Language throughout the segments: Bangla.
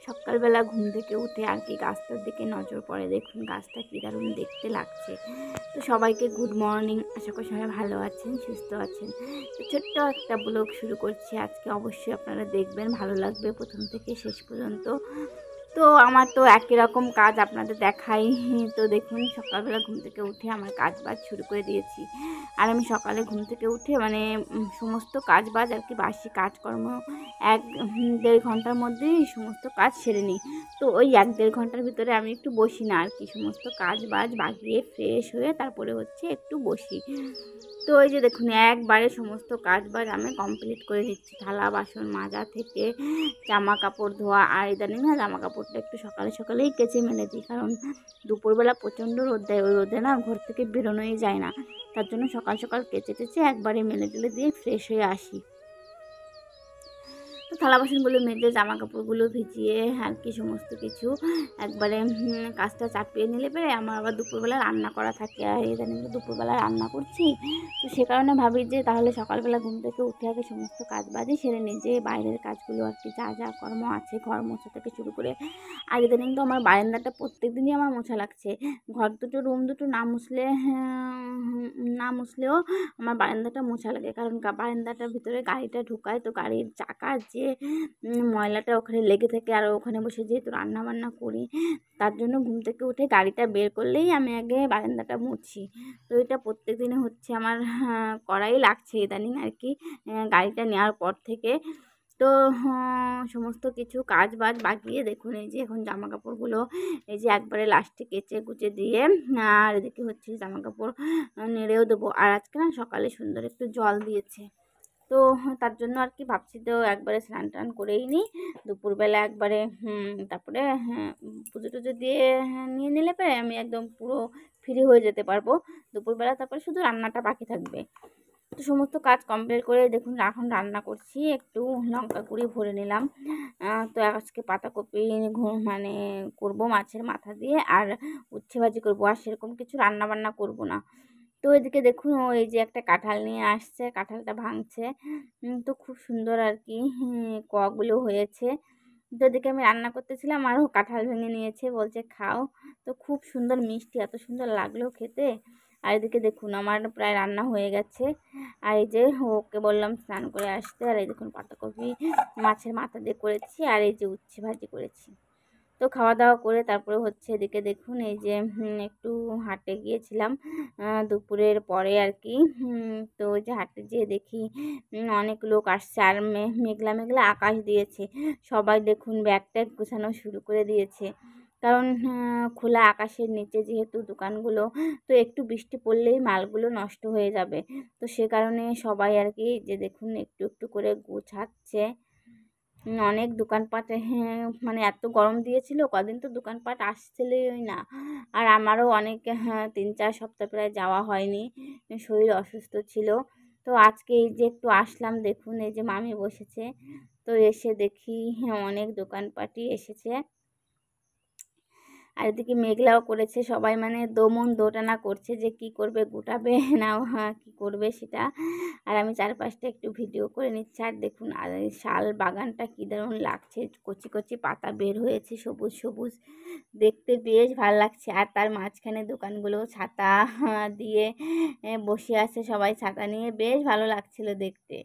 সকালবেলা ঘুম থেকে উঠে আর কি গাছটার দিকে নজর পড়ে। দেখুন গাছটা কী দারুণ দেখতে লাগছে। তো সবাইকে গুড মর্নিং, আশা করি সবাই ভালো আছেন, সুস্থ আছেন। তো ছোট্ট একটা ব্লগ শুরু করছি আজকে, অবশ্যই আপনারা দেখবেন, ভালো লাগবে প্রথম থেকে শেষ পর্যন্ত। তো আমার তো একই রকম কাজ আপনাদের দেখাই। তো দেখুন সকালবেলা ঘুম থেকে উঠে আমার কাজ বাজ শুরু করে দিয়েছি। আর আমি সকালে ঘুম থেকে উঠে মানে সমস্ত কাজ বাজ আর কি বাসি কাজকর্ম 1-1.5 ঘন্টার মধ্যেই সমস্ত কাজ সেরে নিই। তো ওই 1-1.5 ঘন্টার ভিতরে আমি একটু বসি না আর কি, সমস্ত কাজ বাজ বাগিয়ে ফ্রেশ হয়ে তারপরে হচ্ছে একটু বসি। তো ওই যে দেখুন একবারে সমস্ত কাজ বাজ আমি কমপ্লিট করে দিচ্ছি, থালা বাসন মাজা থেকে জামা কাপড় ধোয়া। আর ইদানিং না জামা কাপড়টা একটু সকালে সকালেই কেচে মেলে দিই, কারণ দুপুরবেলা প্রচণ্ড রোদ দেয়, ওই রোদে না ঘর থেকে বেরোনোই যায় না। তার জন্য সকাল সকাল কেচে টেচে একবারে মেলে টেলে দিয়ে ফ্রেশ হয়ে আসি। তো থালা বাসনগুলো মেজে জামা কাপড়গুলো ভিজিয়ে আর কি সমস্ত কিছু একবারে কাজটা চাপিয়ে নিলে পরে আমার আবার দুপুরবেলা রান্না করা থাকে। আর ইদানিং তো দুপুরবেলা রান্না করছি, তো সে কারণে ভাবি যে তাহলে সকালবেলা ঘুম থেকে উঠে আগে সমস্ত কাজ বাজে সেরে নিই, যে বাইরের কাজগুলো আর কি যা যা কর্ম আছে ঘর মোছা থেকে শুরু করে। আর ইদানিং তো আমার বারান্দাটা প্রত্যেক দিনই আমার মোছা লাগছে। ঘর দুটো রুম দুটো না মুছলেও আমার বারান্দাটা মোছা লাগে, কারণ বারান্দাটার ভিতরে গাড়িটা ঢুকায়, তো গাড়ির চাকার যে ময়লাটা ওখানে লেগে থাকে। আর ওখানে বসে যেহেতু রান্না বান্না করি, তার জন্য ঘুম থেকে উঠে গাড়িটা বের করলেই আমি আগে বারান্দাটা মুছি। তো এটা প্রত্যেক দিনে হচ্ছে আমার করাই লাগছে ইদানিং আর কি, গাড়িটা নেওয়ার পর থেকে। তো সমস্ত কিছু কাজ বাজ বাগিয়ে দেখুন এই যে এখন জামা কাপড়গুলো এই যে একবারে লাস্টে কেচে কুচে দিয়ে, আর এদিকে হচ্ছে জামা কাপড় নেড়েও দেবো। আর আজকে না সকালে সুন্দর একটু জল দিয়েছে, তো তার জন্য আর কি ভাবছি তো একবারে স্নান টান করেই নিই দুপুরবেলা একবারে। তারপরে পুজো টুজো দিয়ে নিয়ে নিলে পরে আমি একদম পুরো ফ্রি হয়ে যেতে পারবো দুপুরবেলা, তারপরে শুধু রান্নাটা বাকি থাকবে। তো সমস্ত কাজ কমপ্লিট করে দেখুন এখন রান্না করছি, একটু লঙ্কা গুঁড়ি ভরে নিলাম। তো আজকে পাতাকপি মানে করব মাছের মাথা দিয়ে, আর উচ্ছে ভাজি করবো, আর সেরকম কিছু রান্না বান্না করব না। তো এদিকে দেখুন ও এই যে একটা কাঁঠাল নিয়ে আসছে, কাঁঠালটা ভাঙছে। তো খুব সুন্দর আর কি কগুলো হয়েছে। তো এদিকে আমি রান্না করতেছিলাম আর ও কাঁঠাল ভেঙে নিয়েছে, বলছে খাও। তো খুব সুন্দর মিষ্টি, এত সুন্দর লাগলো খেতে। আর এদিকে দেখুন আমার প্রায় রান্না হয়ে গেছে। আর এই যে ওকে বললাম স্নান করে আসতে। আর এই দেখুন পাতাকপি মাছের মাথা দিয়ে করেছি, আর এই যে উচ্ছে ভাজি করেছি। তো খাওয়া দাওয়া করে তারপরে হচ্ছে এদিকে দেখুন এই যে একটু হাটে গিয়েছিলাম দুপুরের পরে আর কি। তো ওই যে হাটে যেয়ে দেখি অনেক লোক আসছে, আর মেঘলা মেঘলা আকাশ দিয়েছে। সবাই দেখুন ব্যাগ ট্যাগ গোছানো শুরু করে দিয়েছে, কারণ খোলা আকাশের নিচে যেহেতু দোকানগুলো, তো একটু বৃষ্টি পড়লেই মালগুলো নষ্ট হয়ে যাবে। তো সে কারণে সবাই আর কি যে দেখুন একটু একটু করে গোছাচ্ছে। অনেক দোকানপাট, মানে এত গরম দিয়েছিল কদিন, তো দোকানপাট আসছিলই না। আর আমারও অনেক 3-4 সপ্তাহ প্রায় যাওয়া হয়নি, শরীর অসুস্থ ছিল। তো আজকে এই যে একটু আসলাম, দেখুন এই যে মামি বসেছে। তো এসে দেখি অনেক দোকানপাটই এসেছে। আর এদিকে মেঘলাও করেছে, সবাই মানে দোমন দোটানা করছে যে কি করবে, গোটাবে না কি করবে সেটা। আর আমি চারপাশটা একটু ভিডিও করে নিচ্ছি। আর দেখুন আর এই শাল বাগানটা কী দারুণ লাগছে, কচি কচি পাতা বের হয়েছে সবুজ সবুজ, দেখতে বেশ ভালো লাগছে। আর তার মাঝখানে দোকানগুলো ছাতা দিয়ে বসে আছে, সবাই ছাতা নিয়ে, বেশ ভালো লাগছিল দেখতে।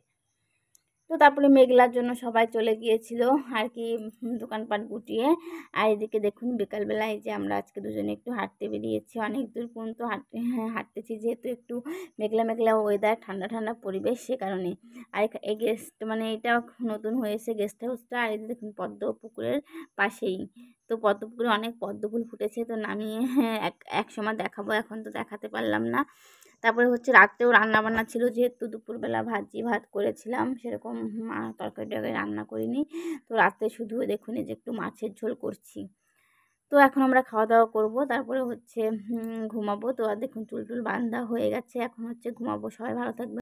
তো তারপরে মেঘলার জন্য সবাই চলে গিয়েছিল আর কি দোকানপাট গুটিয়ে। আর এদিকে দেখুন বিকালবেলায় যে আমরা আজকে দুজনে একটু হাঁটতে বেরিয়েছি, অনেক দূর পর্যন্ত হাঁটতেছি, যেহেতু একটু মেঘলা মেঘলা ওয়েদার, ঠান্ডা ঠান্ডা পরিবেশ, সে কারণে। আর এই গেস্ট মানে এটা নতুন হয়েছে গেস্ট হাউসটা। আর এই দেখুন পদ্ম পুকুরের পাশেই, তো পদ্ম পুকুরে অনেক পদ্ম ফুল ফুটেছে, তো নামিয়ে এক সময় দেখাবো, এখন তো দেখাতে পারলাম না। তারপরে হচ্ছে রাত্রেও রান্নাবান্না ছিল, যেহেতু দুপুরবেলা ভাত করেছিলাম, সেরকম তরকারি টরকারি রান্না করিনি। তো রাত্রে শুধু দেখুন এই যে একটু মাছের ঝোল করছি। তো এখন আমরা খাওয়া দাওয়া করব, তারপরে হচ্ছে ঘুমাবো। তো আর দেখুন চুল টুল বাঁধা হয়ে গেছে, এখন হচ্ছে ঘুমাবো। সবাই ভালো থাকবে।